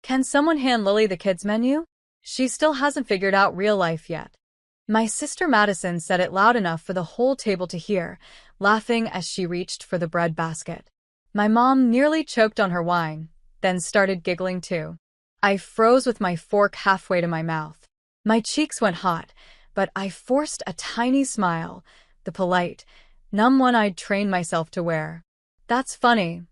Can someone hand Lily the kids' menu? She still hasn't figured out real life yet. My sister Madison said it loud enough for the whole table to hear, laughing as she reached for the bread basket. My mom nearly choked on her wine, then started giggling too. I froze with my fork halfway to my mouth. My cheeks went hot, but I forced a tiny smile, the polite, numb one I'd trained myself to wear. That's funny,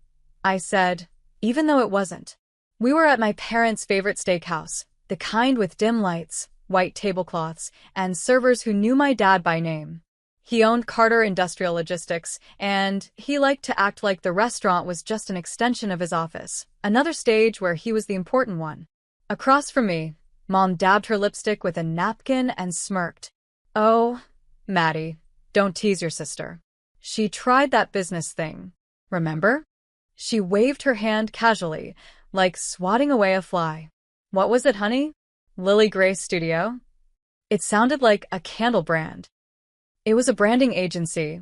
I said, even though it wasn't. We were at my parents' favorite steakhouse, the kind with dim lights, white tablecloths, and servers who knew my dad by name. He owned Carter Industrial Logistics, and he liked to act like the restaurant was just an extension of his office, another stage where he was the important one. Across from me, Mom dabbed her lipstick with a napkin and smirked. Oh, Maddie, don't tease your sister. She tried that business thing, remember? She waved her hand casually, like swatting away a fly. What was it, honey? Lily Grace Studio? It sounded like a candle brand. It was a branding agency,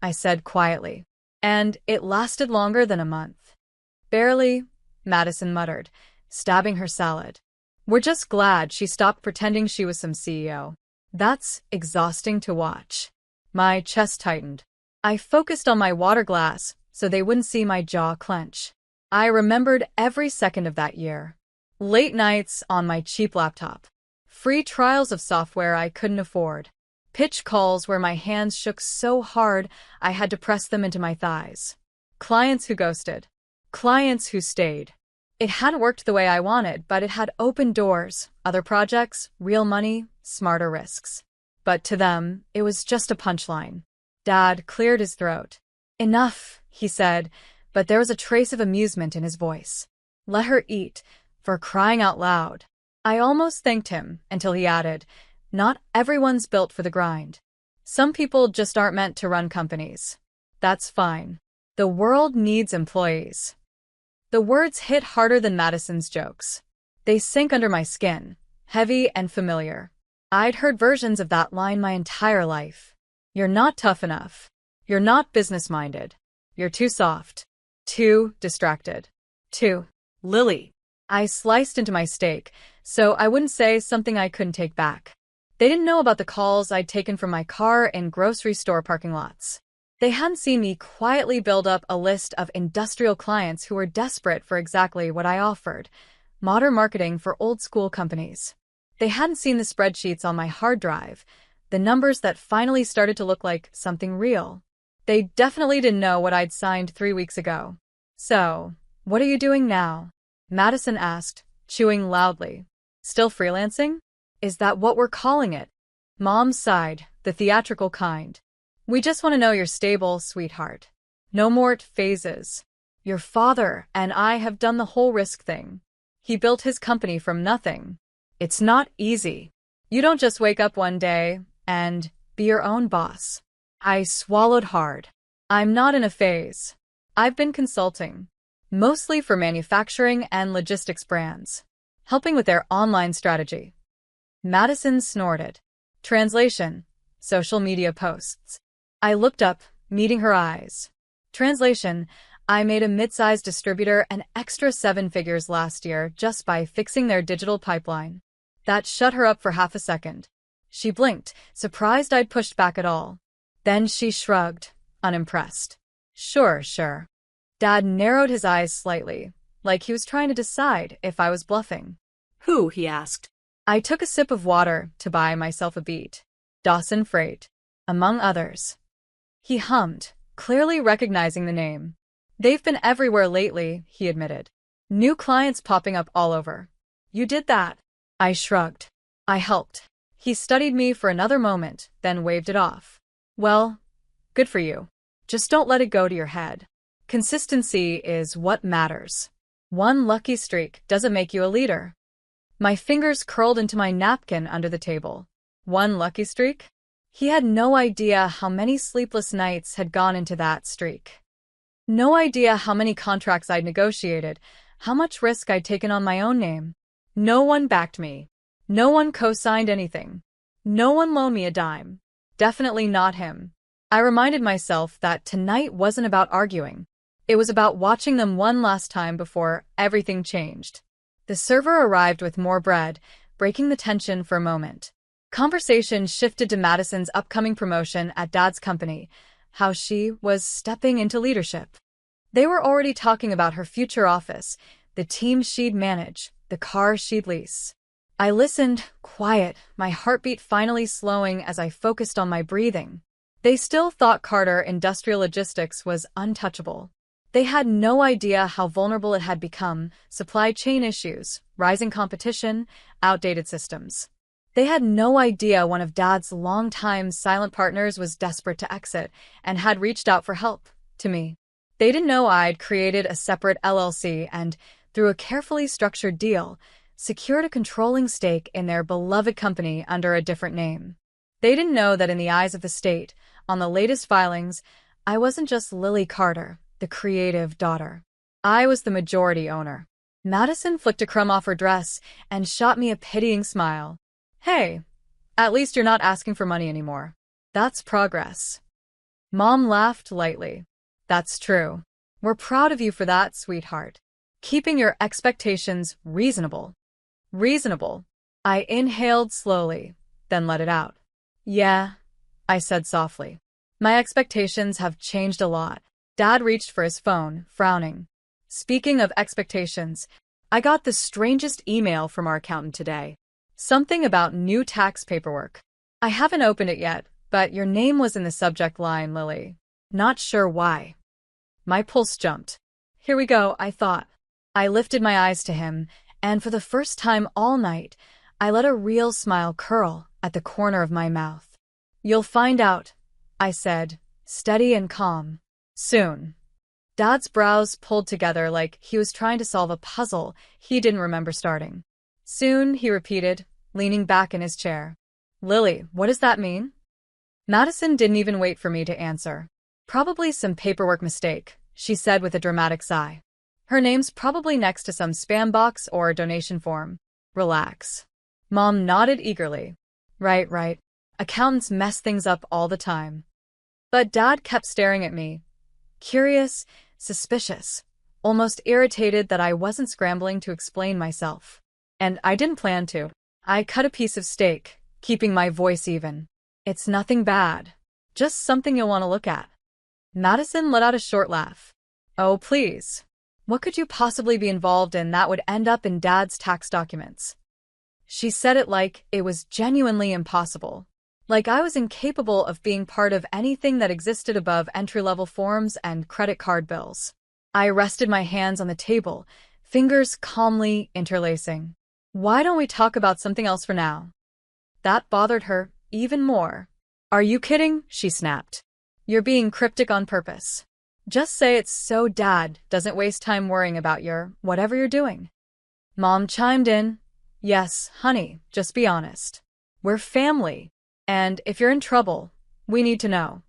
I said quietly, and it lasted longer than a month. Barely, Madison muttered, stabbing her salad. We're just glad she stopped pretending she was some CEO. That's exhausting to watch. My chest tightened. I focused on my water glass so they wouldn't see my jaw clench. I remembered every second of that year. Late nights on my cheap laptop. Free trials of software I couldn't afford. Pitch calls where my hands shook so hard I had to press them into my thighs. Clients who ghosted. Clients who stayed. It hadn't worked the way I wanted, but it had opened doors, other projects, real money, smarter risks. But to them, it was just a punchline. Dad cleared his throat. Enough, he said, but there was a trace of amusement in his voice. Let her eat, for crying out loud. I almost thanked him until he added, not everyone's built for the grind. Some people just aren't meant to run companies. That's fine. The world needs employees. The words hit harder than Madison's jokes. They sank under my skin, heavy and familiar. I'd heard versions of that line my entire life. You're not tough enough. You're not business-minded. You're too soft. Too distracted. Too. Lily. I sliced into my steak, so I wouldn't say something I couldn't take back. They didn't know about the calls I'd taken from my car in grocery store parking lots. They hadn't seen me quietly build up a list of industrial clients who were desperate for exactly what I offered, modern marketing for old-school companies. They hadn't seen the spreadsheets on my hard drive, the numbers that finally started to look like something real. They definitely didn't know what I'd signed 3 weeks ago. So, what are you doing now? Madison asked, chewing loudly. Still freelancing? Is that what we're calling it? Mom sighed, the theatrical kind. We just want to know you're stable, sweetheart. No more phases. Your father and I have done the whole risk thing. He built his company from nothing. It's not easy. You don't just wake up one day and be your own boss. I swallowed hard. I'm not in a phase. I've been consulting, mostly for manufacturing and logistics brands, helping with their online strategy. Madison snorted. Translation: social media posts. I looked up, meeting her eyes. Translation: I made a mid-sized distributor an extra 7 figures last year just by fixing their digital pipeline. That shut her up for half a second. She blinked, surprised I'd pushed back at all. Then she shrugged, unimpressed. Sure. Dad narrowed his eyes slightly, like he was trying to decide if I was bluffing. Who? He asked. I took a sip of water to buy myself a beat. Dawson Freight, among others. He hummed, clearly recognizing the name. They've been everywhere lately, he admitted. New clients popping up all over. You did that. I shrugged. I helped. He studied me for another moment, then waved it off. Well, good for you. Just don't let it go to your head. Consistency is what matters. One lucky streak doesn't make you a leader. My fingers curled into my napkin under the table. One lucky streak? He had no idea how many sleepless nights had gone into that streak. No idea how many contracts I'd negotiated, how much risk I'd taken on my own name. No one backed me. No one co-signed anything. No one loaned me a dime. Definitely not him. I reminded myself that tonight wasn't about arguing. It was about watching them one last time before everything changed. The The server arrived with more bread, breaking the tension for a moment. Conversation shifted to Madison's upcoming promotion at Dad's company, how she was stepping into leadership. They were already talking about her future office, the team she'd manage, the car she'd lease. I listened, quiet, my heartbeat finally slowing as I focused on my breathing. They still thought Carter Industrial Logistics was untouchable. They had no idea how vulnerable it had become: supply chain issues, rising competition, outdated systems. They had no idea one of Dad's longtime silent partners was desperate to exit and had reached out for help, to me. They didn't know I'd created a separate LLC and, through a carefully structured deal, secured a controlling stake in their beloved company under a different name. They didn't know that in the eyes of the state, on the latest filings, I wasn't just Lily Carter, the creative daughter. I was the majority owner. Madison flicked a crumb off her dress and shot me a pitying smile. Hey, at least you're not asking for money anymore. That's progress. Mom laughed lightly. That's true. We're proud of you for that, sweetheart. Keeping your expectations reasonable. Reasonable. I inhaled slowly, then let it out. Yeah, I said softly. My expectations have changed a lot. Dad reached for his phone, frowning. Speaking of expectations, I got the strangest email from our accountant today. Something about new tax paperwork. I haven't opened it yet, but your name was in the subject line, Lily. Not sure why. My pulse jumped. Here we go, I thought. I lifted my eyes to him, and for the first time all night, I let a real smile curl at the corner of my mouth. You'll find out, I said, steady and calm. Soon. Dad's brows pulled together like he was trying to solve a puzzle he didn't remember starting. Soon, he repeated, leaning back in his chair. Lily, what does that mean? Madison didn't even wait for me to answer. Probably some paperwork mistake, she said with a dramatic sigh. Her name's probably next to some spam box or donation form. Relax. Mom nodded eagerly. Right. Accountants mess things up all the time. But Dad kept staring at me. Curious, suspicious, almost irritated that I wasn't scrambling to explain myself. And I didn't plan to. I cut a piece of steak, keeping my voice even. It's nothing bad. Just something you'll want to look at. Madison let out a short laugh. Oh, please. What could you possibly be involved in that would end up in Dad's tax documents? She said it like it was genuinely impossible. Like I was incapable of being part of anything that existed above entry-level forms and credit card bills. I rested my hands on the table, fingers calmly interlacing. Why don't we talk about something else for now? That bothered her even more. Are you kidding? She snapped. You're being cryptic on purpose. Just say it's so Dad doesn't waste time worrying about whatever you're doing. Mom chimed in. Yes, honey, just be honest. We're family. And if you're in trouble, we need to know.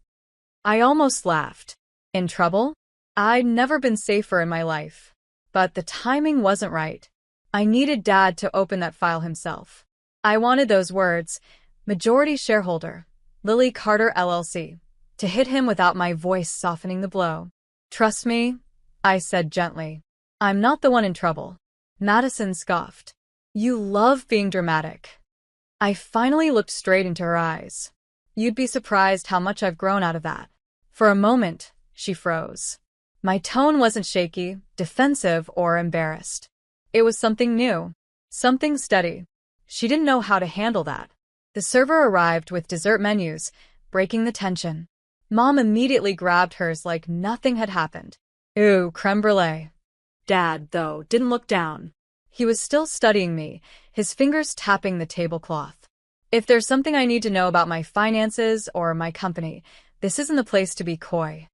I almost laughed. In trouble? I'd never been safer in my life. But the timing wasn't right. I needed Dad to open that file himself. I wanted those words, majority shareholder, Lily Carter LLC, to hit him without my voice softening the blow. Trust me, I said gently. I'm not the one in trouble. Madison scoffed. You love being dramatic. I finally looked straight into her eyes. You'd be surprised how much I've grown out of that. For a moment, she froze. My tone wasn't shaky, defensive, or embarrassed. It was something new, something steady. She didn't know how to handle that. The server arrived with dessert menus, breaking the tension. Mom immediately grabbed hers like nothing had happened. Ooh, creme brulee. Dad, though, didn't look down. He was still studying me, his fingers tapping the tablecloth. If there's something I need to know about my finances or my company, this isn't the place to be coy.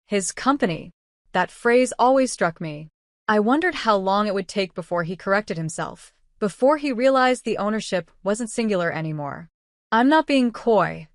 His company. That phrase always struck me. I wondered how long it would take before he corrected himself, before he realized the ownership wasn't singular anymore. I'm not being coy,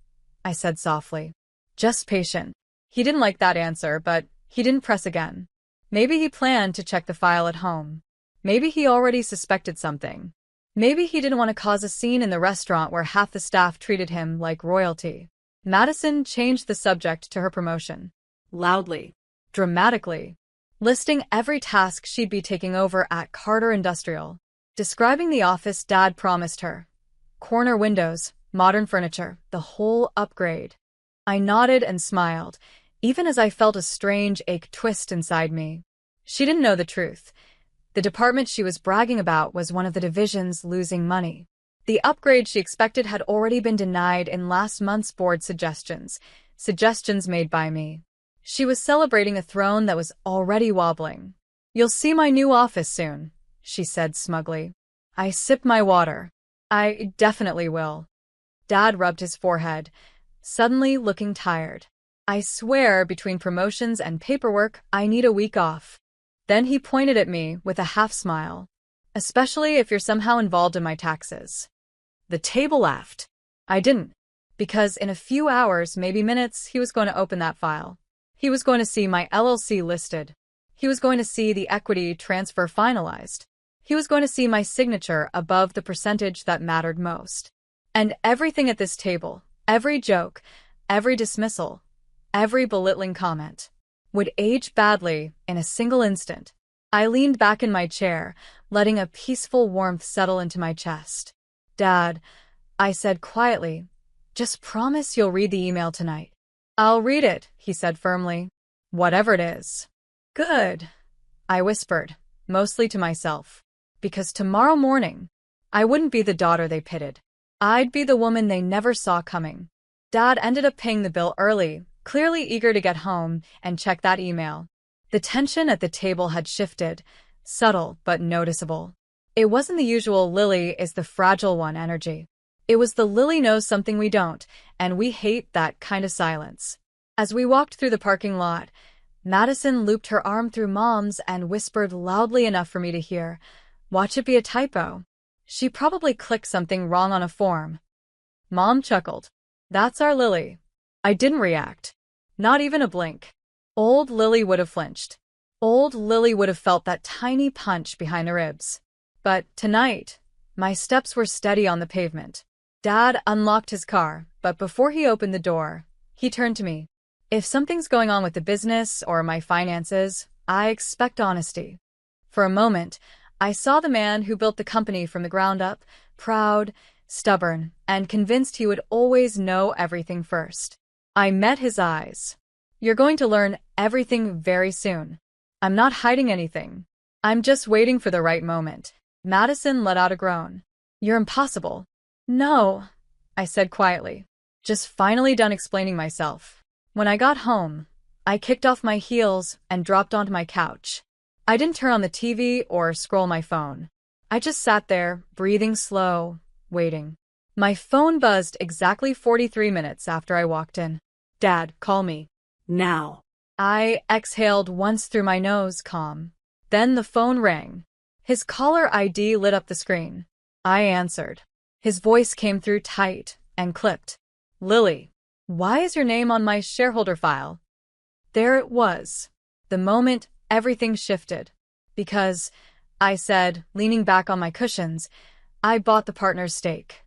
I said softly. Just patient. He didn't like that answer, but he didn't press again. Maybe he planned to check the file at home. Maybe he already suspected something. Maybe he didn't want to cause a scene in the restaurant where half the staff treated him like royalty. Madison changed the subject to her promotion. Loudly. Dramatically. Listing every task she'd be taking over at Carter Industrial. Describing the office Dad promised her. Corner windows, modern furniture, the whole upgrade. I nodded and smiled, even as I felt a strange ache twist inside me. She didn't know the truth. The department she was bragging about was one of the divisions losing money. The upgrade she expected had already been denied in last month's board suggestions made by me. She was celebrating a throne that was already wobbling. "You'll see my new office soon," she said smugly. I sipped my water. "I definitely will." Dad rubbed his forehead, suddenly looking tired. "I swear, between promotions and paperwork, I need a week off." Then he pointed at me with a half-smile. "Especially if you're somehow involved in my taxes." The table laughed. I didn't. Because in a few hours, maybe minutes, he was going to open that file. He was going to see my LLC listed. He was going to see the equity transfer finalized. He was going to see my signature above the percentage that mattered most. And everything at this table, every joke, every dismissal, every belittling comment, would age badly in a single instant. I leaned back in my chair, letting a peaceful warmth settle into my chest. "Dad," I said quietly, "just promise you'll read the email tonight." "I'll read it," he said firmly. "Whatever it is." "Good," I whispered, mostly to myself. Because tomorrow morning, I wouldn't be the daughter they pitied. I'd be the woman they never saw coming. Dad ended up paying the bill early, clearly eager to get home and check that email. The tension at the table had shifted, subtle but noticeable. It wasn't the usual "Lily is the fragile one" energy. It was the "Lily knows something we don't, and we hate that" kind of silence. As we walked through the parking lot, Madison looped her arm through Mom's and whispered loudly enough for me to hear, "Watch it be a typo. She probably clicked something wrong on a form." Mom chuckled. "That's our Lily." I didn't react. Not even a blink. Old Lily would have flinched. Old Lily would have felt that tiny punch behind the ribs. But tonight, my steps were steady on the pavement. Dad unlocked his car, but before he opened the door, he turned to me. "If something's going on with the business or my finances, I expect honesty." For a moment, I saw the man who built the company from the ground up, proud, stubborn, and convinced he would always know everything first. I met his eyes. "You're going to learn everything very soon. I'm not hiding anything. I'm just waiting for the right moment." Madison let out a groan. "You're impossible." "No," I said quietly, just finally done explaining myself. When I got home, I kicked off my heels and dropped onto my couch. I didn't turn on the TV or scroll my phone. I just sat there, breathing slow, waiting. My phone buzzed exactly 43 minutes after I walked in. "Dad, call me. Now." I exhaled once through my nose, calm. Then the phone rang. His caller ID lit up the screen. I answered. His voice came through tight and clipped. "Lily, why is your name on my shareholder file?" There it was. The moment everything shifted. "Because," I said, leaning back on my cushions, "I bought the partner's stake."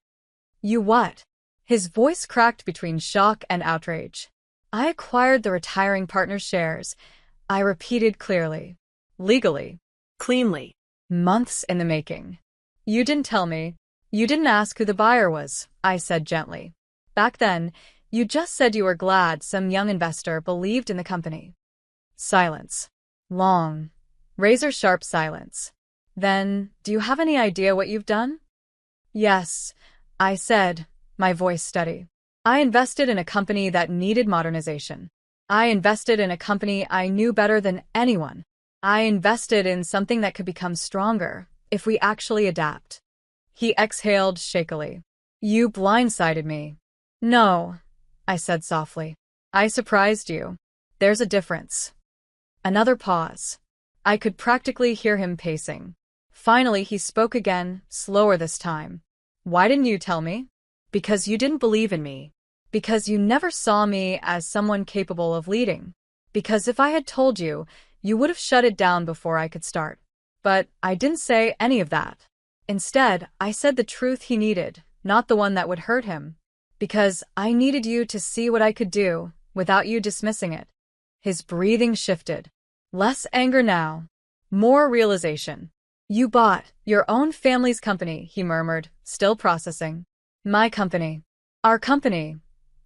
"You what?" His voice cracked between shock and outrage. "I acquired the retiring partner's shares," I repeated clearly. "Legally. Cleanly. Months in the making." "You didn't tell me. You didn't ask who the buyer was," I said gently. "Back then, you just said you were glad some young investor believed in the company." Silence. Long, razor-sharp silence. "Then, do you have any idea what you've done?" "Yes," I said, my voice steady. "I invested in a company that needed modernization. I invested in a company I knew better than anyone. I invested in something that could become stronger if we actually adapt." He exhaled shakily. "You blindsided me." "No," I said softly. "I surprised you. There's a difference." Another pause. I could practically hear him pacing. Finally, he spoke again, slower this time. "Why didn't you tell me?" "Because you didn't believe in me. Because you never saw me as someone capable of leading. Because if I had told you, you would have shut it down before I could start." But I didn't say any of that. Instead, I said the truth he needed, not the one that would hurt him. Because I needed you to see what I could do, without you dismissing it. His breathing shifted. Less anger now. More realization. You bought your own family's company, he murmured, still processing. My company. Our company,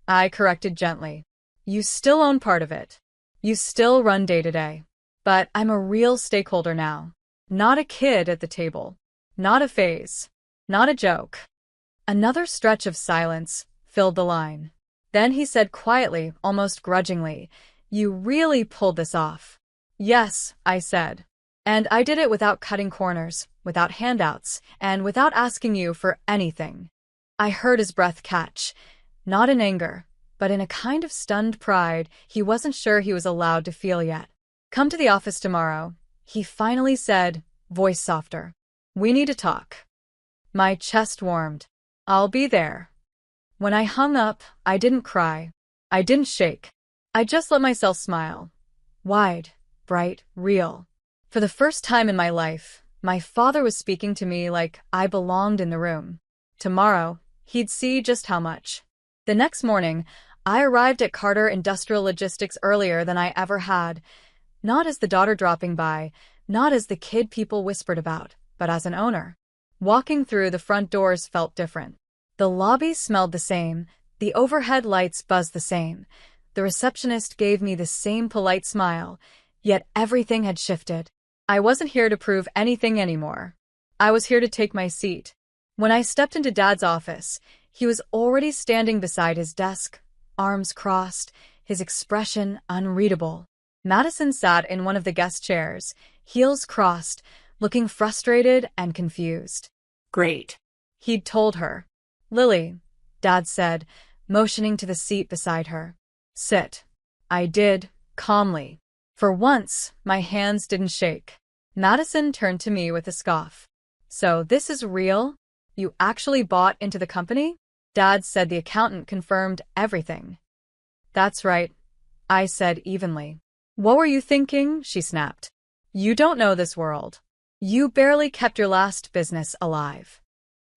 I corrected gently. You still own part of it. You still run day to day. But I'm a real stakeholder now. Not a kid at the table. Not a phase. Not a joke. Another stretch of silence filled the line. Then he said quietly, almost grudgingly, "You really pulled this off." "Yes," I said. "And I did it without cutting corners, without handouts, and without asking you for anything." I heard his breath catch, not in anger, but in a kind of stunned pride he wasn't sure he was allowed to feel yet. "Come to the office tomorrow," he finally said, voice softer. "We need to talk." My chest warmed. "I'll be there." When I hung up, I didn't cry. I didn't shake. I just let myself smile. Wide, bright, real. For the first time in my life, my father was speaking to me like I belonged in the room. Tomorrow, he'd see just how much. The next morning, I arrived at Carter Industrial Logistics earlier than I ever had. Not as the daughter dropping by, not as the kid people whispered about, but as an owner. Walking through the front doors felt different. The lobby smelled the same, the overhead lights buzzed the same. The receptionist gave me the same polite smile, yet everything had shifted. I wasn't here to prove anything anymore. I was here to take my seat. When I stepped into Dad's office, he was already standing beside his desk, arms crossed, his expression unreadable. Madison sat in one of the guest chairs, heels crossed, looking frustrated and confused. "Great," he'd told her. "Lily," Dad said, motioning to the seat beside her. "Sit." I did, calmly. For once, my hands didn't shake. Madison turned to me with a scoff. "So this is real? You actually bought into the company?" Dad said the accountant confirmed everything. "That's right," I said evenly. "What were you thinking?" she snapped. "You don't know this world. You barely kept your last business alive."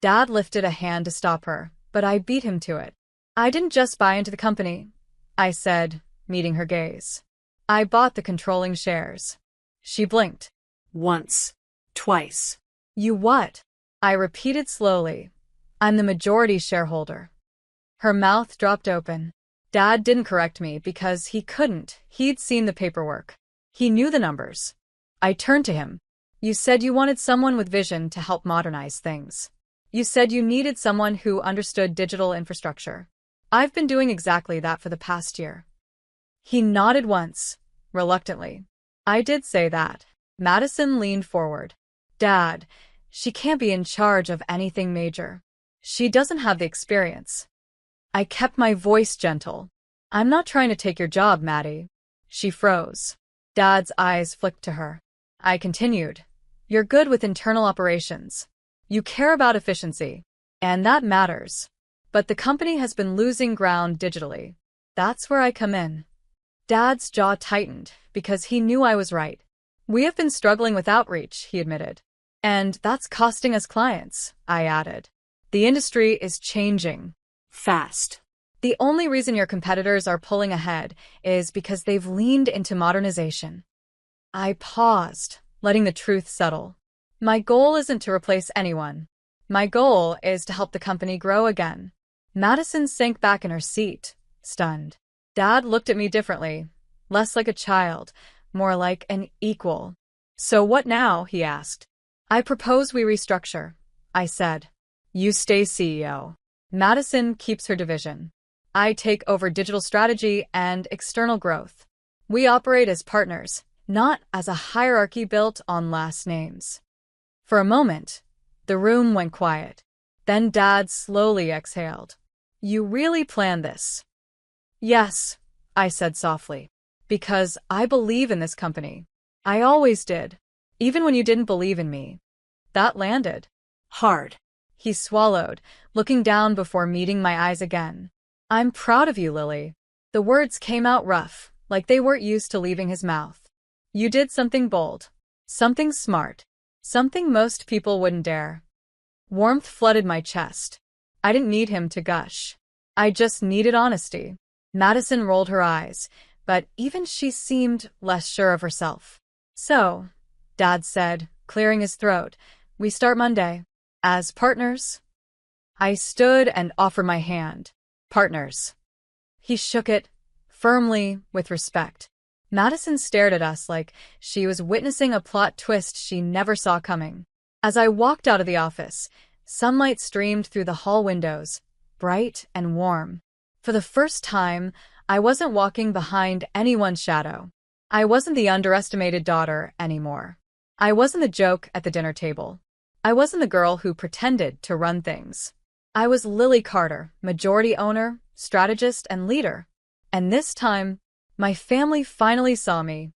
Dad lifted a hand to stop her, but I beat him to it. "I didn't just buy into the company," I said, meeting her gaze. "I bought the controlling shares." She blinked. "Once. Twice." "You what?" I repeated slowly. "I'm the majority shareholder." Her mouth dropped open. Dad didn't correct me because he couldn't. He'd seen the paperwork. He knew the numbers. I turned to him. "You said you wanted someone with vision to help modernize things. You said you needed someone who understood digital infrastructure. I've been doing exactly that for the past year." He nodded once, reluctantly. "I did say that." Madison leaned forward. "Dad, she can't be in charge of anything major. She doesn't have the experience." I kept my voice gentle. "I'm not trying to take your job, Maddie." She froze. Dad's eyes flicked to her. I continued. "You're good with internal operations. You care about efficiency. And that matters. But the company has been losing ground digitally. That's where I come in." Dad's jaw tightened because he knew I was right. "We have been struggling with outreach," he admitted. "And that's costing us clients," I added. "The industry is changing. Fast." The only reason your competitors are pulling ahead is because they've leaned into modernization." I paused, letting the truth settle. My goal isn't to replace anyone. My goal is to help the company grow again. Madison sank back in her seat, stunned. Dad looked at me differently, less like a child, more like an equal. "So what now?" he asked. "I propose we restructure," I said. "You stay CEO. Madison keeps her division. I take over digital strategy and external growth. We operate as partners, not as a hierarchy built on last names." For a moment, the room went quiet. Then Dad slowly exhaled. "You really planned this?" "Yes," I said softly. "Because I believe in this company. I always did. Even when you didn't believe in me." That landed. Hard. He swallowed, looking down before meeting my eyes again. "I'm proud of you, Lily." The words came out rough, like they weren't used to leaving his mouth. "You did something bold. Something smart. Something most people wouldn't dare." Warmth flooded my chest. I didn't need him to gush. I just needed honesty. Madison rolled her eyes, but even she seemed less sure of herself. "So," Dad said, clearing his throat. We start Monday. As partners? I stood and offered my hand. Partners. He shook it, firmly, with respect. Madison stared at us like she was witnessing a plot twist she never saw coming. As I walked out of the office, sunlight streamed through the hall windows, bright and warm. For the first time, I wasn't walking behind anyone's shadow. I wasn't the underestimated daughter anymore. I wasn't the joke at the dinner table. I wasn't the girl who pretended to run things. I was Lily Carter, majority owner, strategist, and leader. And this time, my family finally saw me